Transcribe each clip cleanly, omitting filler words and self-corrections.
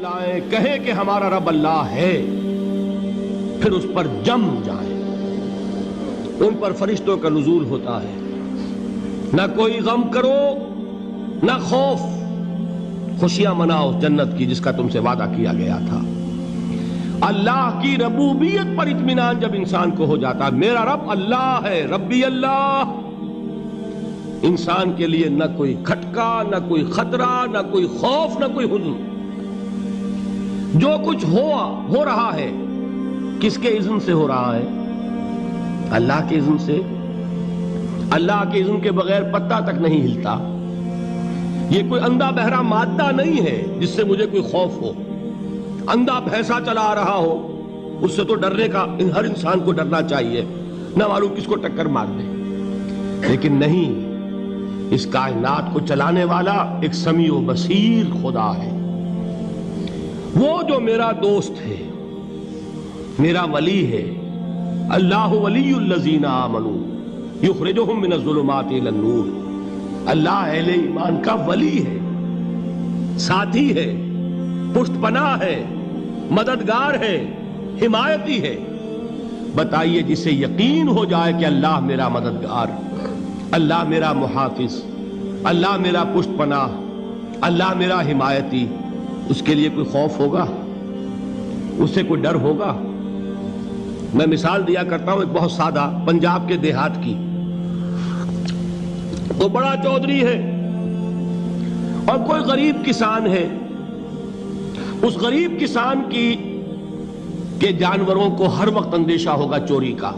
لائیں کہیں کہ ہمارا رب اللہ ہے، پھر اس پر جم جائیں۔ ان پر فرشتوں کا نزول ہوتا ہے، نہ کوئی غم کرو نہ خوف، خوشیاں مناؤ جنت کی جس کا تم سے وعدہ کیا گیا تھا۔ اللہ کی ربوبیت پر اطمینان جب انسان کو ہو جاتا، میرا رب اللہ ہے، ربی اللہ، انسان کے لیے نہ کوئی کھٹکا، نہ کوئی خطرہ، نہ کوئی خوف، نہ کوئی حزن۔ جو کچھ ہو رہا ہے کس کے اذن سے ہو رہا ہے؟ اللہ کے اذن سے۔ اللہ کے اذن کے بغیر پتا تک نہیں ہلتا۔ یہ کوئی اندھا بہرا مادہ نہیں ہے جس سے مجھے کوئی خوف ہو۔ اندھا بھینسا چلا آ رہا ہو اس سے تو ڈرنے کا ہر انسان کو ڈرنا چاہیے، نہ معلوم کس کو ٹکر مار دے۔ لیکن نہیں، اس کائنات کو چلانے والا ایک سمیع و بصیر خدا ہے، وہ جو میرا دوست ہے، میرا ولی ہے۔ اللہ ولی الذین آمنوا یخرجہم من الظلمات الی النور۔ اللہ اہل ایمان کا ولی ہے، ساتھی ہے، پشت پناہ ہے، مددگار ہے، حمایتی ہے۔ بتائیے جسے یقین ہو جائے کہ اللہ میرا مددگار، اللہ میرا محافظ، اللہ میرا پشت پناہ، اللہ میرا حمایتی، اس کے لیے کوئی خوف ہوگا؟ اس سے کوئی ڈر ہوگا؟ میں مثال دیا کرتا ہوں ایک بہت سادہ پنجاب کے دیہات کی۔ وہ بڑا چودھری ہے اور کوئی غریب کسان ہے۔ اس غریب کسان کے جانوروں کو ہر وقت اندیشہ ہوگا چوری کا،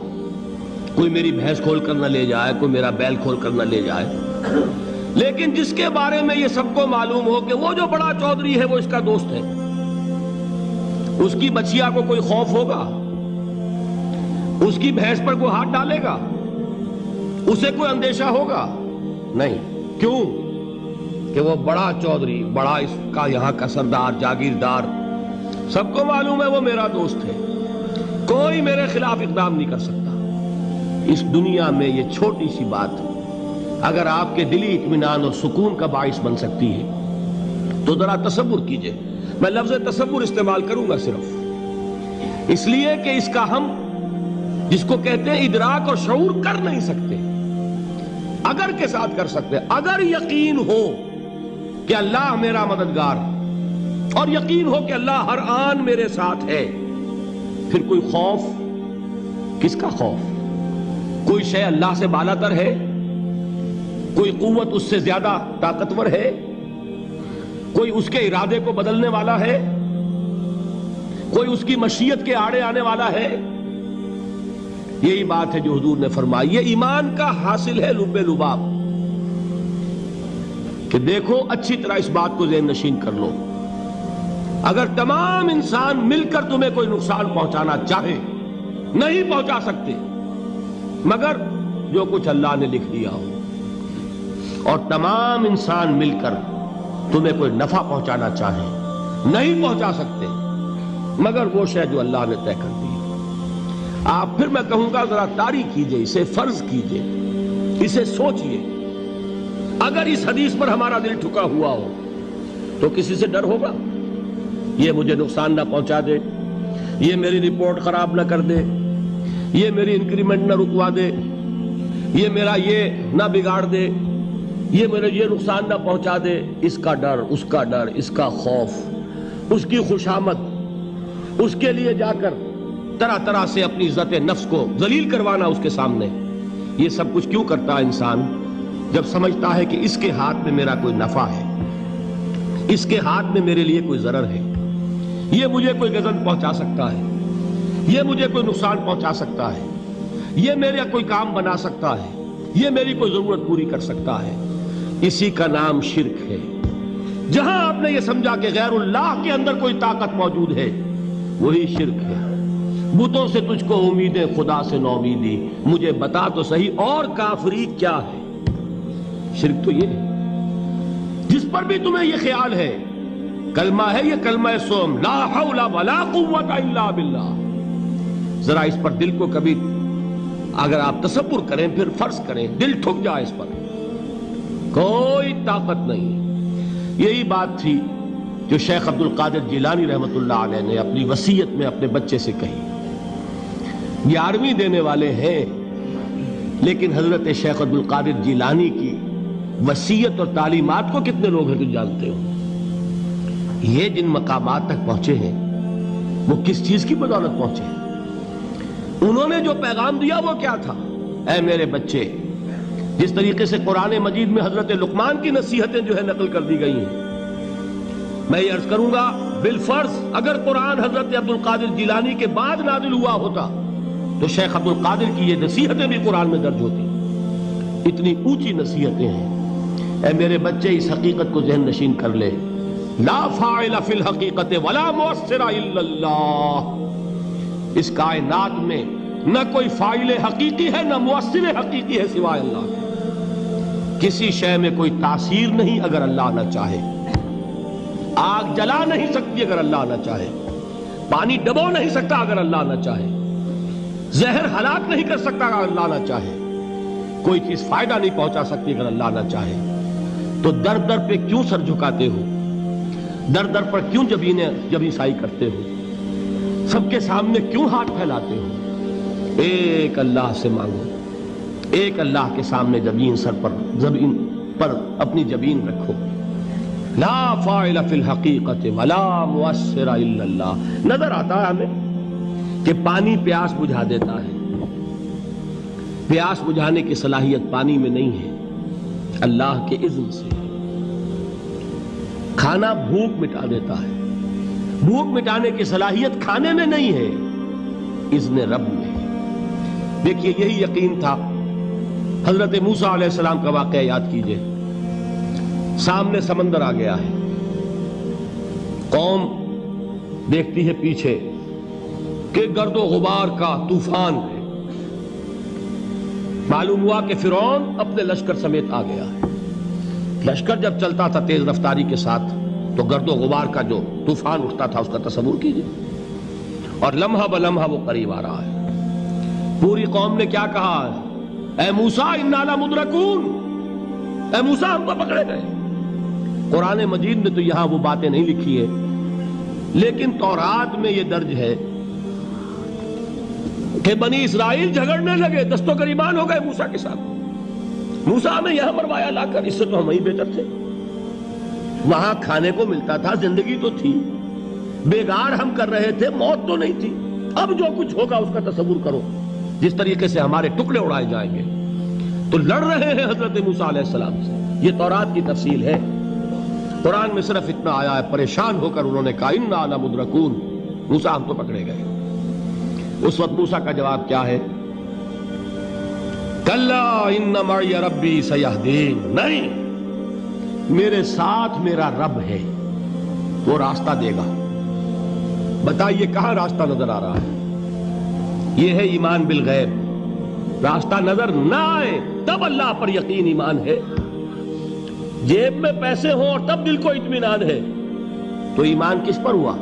کوئی میری بھینس کھول کر نہ لے جائے، کوئی میرا بیل کھول کر نہ لے جائے۔ لیکن جس کے بارے میں یہ سب کو معلوم ہو کہ وہ جو بڑا چودھری ہے وہ اس کا دوست ہے، اس کی بچیا کو کوئی خوف ہوگا؟ اس کی بھینس پر کوئی ہاتھ ڈالے گا؟ اسے کوئی اندیشہ ہوگا؟ نہیں۔ کیوں؟ کہ وہ بڑا چودھری، بڑا اس کا یہاں کا سردار، جاگیردار، سب کو معلوم ہے وہ میرا دوست ہے، کوئی میرے خلاف اقدام نہیں کر سکتا۔ اس دنیا میں یہ چھوٹی سی بات اگر آپ کے دلی اطمینان اور سکون کا باعث بن سکتی ہے تو ذرا تصور کیجئے۔ میں لفظ تصور استعمال کروں گا صرف اس لیے کہ اس کا ہم جس کو کہتے ہیں ادراک اور شعور کر نہیں سکتے، اگر کے ساتھ کر سکتے۔ اگر یقین ہو کہ اللہ میرا مددگار اور یقین ہو کہ اللہ ہر آن میرے ساتھ ہے، پھر کوئی خوف؟ کس کا خوف؟ کوئی شے اللہ سے بالا تر ہے؟ کوئی قوت اس سے زیادہ طاقتور ہے؟ کوئی اس کے ارادے کو بدلنے والا ہے؟ کوئی اس کی مشیت کے آڑے آنے والا ہے؟ یہی بات ہے جو حضور نے فرمائی۔ یہ ایمان کا حاصل ہے لب لباب، کہ دیکھو اچھی طرح اس بات کو ذہن نشین کر لو، اگر تمام انسان مل کر تمہیں کوئی نقصان پہنچانا چاہے نہیں پہنچا سکتے، مگر جو کچھ اللہ نے لکھ دیا ہو، اور تمام انسان مل کر تمہیں کوئی نفع پہنچانا چاہے نہیں پہنچا سکتے، مگر وہ شے جو اللہ نے طے کر دی۔ آپ پھر میں کہوں گا ذرا طاری کیجئے، اسے فرض کیجئے، اسے سوچئے۔ اگر اس حدیث پر ہمارا دل ٹھکا ہوا ہو تو کسی سے ڈر ہوگا؟ یہ مجھے نقصان نہ پہنچا دے، یہ میری رپورٹ خراب نہ کر دے، یہ میری انکریمنٹ نہ رکوا دے، یہ میرا یہ نہ بگاڑ دے، یہ میرے یہ نقصان نہ پہنچا دے۔ اس کا ڈر، اس کا ڈر، اس کا خوف، اس کی خوشامد، اس کے لیے جا کر طرح طرح سے اپنی عزت نفس کو ذلیل کروانا اس کے سامنے، یہ سب کچھ کیوں کرتا ہے انسان؟ جب سمجھتا ہے کہ اس کے ہاتھ میں میرا کوئی نفع ہے، اس کے ہاتھ میں میرے لیے کوئی ضرر ہے، یہ مجھے کوئی غضب پہنچا سکتا ہے، یہ مجھے کوئی نقصان پہنچا سکتا ہے، یہ میرا کوئی کام بنا سکتا ہے، یہ میری کوئی ضرورت پوری کر سکتا ہے، اسی کا نام شرک ہے۔ جہاں آپ نے یہ سمجھا کہ غیر اللہ کے اندر کوئی طاقت موجود ہے، وہی شرک ہے۔ بتوں سے تجھ کو امیدیں، خدا سے نومیدی، مجھے بتا تو صحیح اور کافری کیا ہے؟ شرک تو یہ ہے۔ جس پر بھی تمہیں یہ خیال ہے، کلمہ ہے یہ کلمہ سوم، لا حول ولا قوت الا باللہ، ذرا اس پر دل کو کبھی اگر آپ تصور کریں، پھر فرض کریں، دل ٹھک جائے اس پر، کوئی طاقت نہیں۔ یہی بات تھی جو شیخ عبد القادر جیلانی رحمۃ اللہ علیہ نے اپنی وصیت میں اپنے بچے سے کہی. 11ویں دینے والے ہیں، لیکن حضرت شیخ عبد القادر جیلانی کی وصیت اور تعلیمات کو کتنے لوگ ہیں تو جانتے ہو؟ یہ جن مقامات تک پہنچے ہیں وہ کس چیز کی بدولت پہنچے ہیں؟ انہوں نے جو پیغام دیا وہ کیا تھا؟ اے میرے بچے، جس طریقے سے قرآن مجید میں حضرت لقمان کی نصیحتیں جو ہے نقل کر دی گئی ہیں، میں یہ عرض کروں گا بالفرض اگر قرآن حضرت عبد القادر جیلانی کے بعد نازل ہوا ہوتا تو شیخ عبد القادر کی یہ نصیحتیں بھی قرآن میں درج ہوتی. اتنی اونچی نصیحتیں ہیں. اے میرے بچے، اس حقیقت کو ذہن نشین کر لے، لا فاعل فی الحقیقت ولا مؤثر الا اللہ. اس کائنات میں نہ کوئی فاعل حقیقی ہے نہ مؤثر حقیقی ہے سوائے اللہ کے. کسی شے میں کوئی تاثیر نہیں اگر اللہ نہ چاہے. آگ جلا نہیں سکتی اگر اللہ نہ چاہے. پانی ڈبو نہیں سکتا اگر اللہ نہ چاہے. زہر ہلاک نہیں کر سکتا اگر اللہ نہ چاہے. کوئی چیز فائدہ نہیں پہنچا سکتی اگر اللہ نہ چاہے. تو در در پہ کیوں سر جھکاتے ہو؟ در در پر کیوں جبیں سائی کرتے ہو؟ سب کے سامنے کیوں ہاتھ پھیلاتے ہو؟ ایک اللہ سے مانگو. ایک اللہ کے سامنے زمین پر اپنی جبین رکھو. لا فاعل فی الحقیقت ولا مؤثر الا اللہ. نظر آتا ہے ہمیں کہ پانی پیاس بجھا دیتا ہے. پیاس بجھانے کی صلاحیت پانی میں نہیں ہے، اللہ کے اذن سے. کھانا بھوک مٹا دیتا ہے. بھوک مٹانے کی صلاحیت کھانے میں نہیں ہے، اذن رب میں ہے. دیکھیے یہی یقین تھا. حضرت موسیٰ علیہ السلام کا واقعہ یاد کیجئے. سامنے سمندر آ گیا ہے. قوم دیکھتی ہے پیچھے کہ گرد و غبار کا طوفان ہے. معلوم ہوا کہ فرعون اپنے لشکر سمیت آ گیا ہے. لشکر جب چلتا تھا تیز رفتاری کے ساتھ تو گرد و غبار کا جو طوفان اٹھتا تھا اس کا تصور کیجئے. اور لمحہ بلمحہ وہ قریب آ رہا ہے. پوری قوم نے کیا کہا ہے؟ اے موسیٰ انا لمدرکون. اے موسیٰ ہم تو پکڑے گئے. قرآن مجید نے تو یہاں وہ باتیں نہیں لکھی ہے، لیکن تورات میں یہ درج ہے کہ بنی اسرائیل جھگڑنے لگے، دست و گریبان ہو گئے موسیٰ کے ساتھ. موسیٰ ہمیں یہاں مروایا لا کر، اس سے تو ہم ہی بہتر تھے. وہاں کھانے کو ملتا تھا، زندگی تو تھی، بیگار ہم کر رہے تھے، موت تو نہیں تھی. اب جو کچھ ہوگا اس کا تصور کرو، جس طریقے سے ہمارے ٹکڑے اڑائے جائیں گے. تو لڑ رہے ہیں حضرت موسیٰ علیہ السلام سے. یہ تورات کی تفصیل ہے. قرآن میں صرف اتنا آیا ہے، پریشان ہو کر انہوں نے کہا انا لمدرکون. موسیٰ ہم تو پکڑے گئے. اس وقت موسیٰ کا جواب کیا ہے؟ کلا ان معی ربی سیہدین. نہیں، میرے ساتھ میرا رب ہے، وہ راستہ دے گا. بتائیے کہاں راستہ نظر آ رہا ہے؟ یہ ہے ایمان بالغیب. راستہ نظر نہ آئے تب اللہ پر یقین ایمان ہے. جیب میں پیسے ہوں اور تب دل کو اطمینان ہے تو ایمان کس پر ہوا؟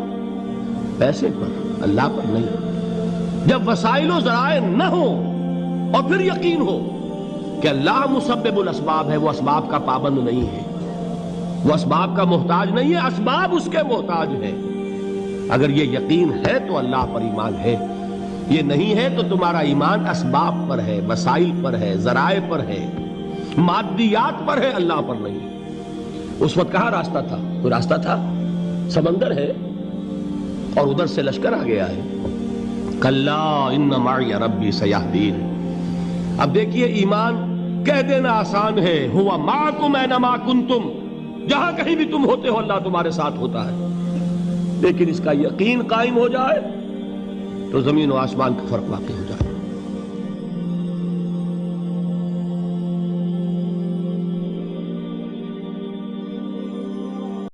پیسے پر، اللہ پر نہیں. جب وسائل و ذرائع نہ ہوں اور پھر یقین ہو کہ اللہ مسبب الاسباب ہے، وہ اسباب کا پابند نہیں ہے، وہ اسباب کا محتاج نہیں ہے، اسباب اس کے محتاج ہیں. اگر یہ یقین ہے تو اللہ پر ایمان ہے. یہ نہیں ہے تو تمہارا ایمان اسباب پر ہے، وسائل پر ہے، ذرائع پر ہے، مادیات پر ہے، اللہ پر نہیں. اس وقت کہاں راستہ تھا؟ کوئی راستہ تھا؟ سمندر ہے اور ادھر سے لشکر آ گیا ہے. کلا ان معی ربی سیہدین. اب دیکھیے ایمان کہہ دینا آسان ہے، ہوا معکم اینما کنتم. جہاں کہیں بھی تم ہوتے ہو اللہ تمہارے ساتھ ہوتا ہے. لیکن اس کا یقین قائم ہو جائے تو زمین و آسمان کا فرق واقع ہے.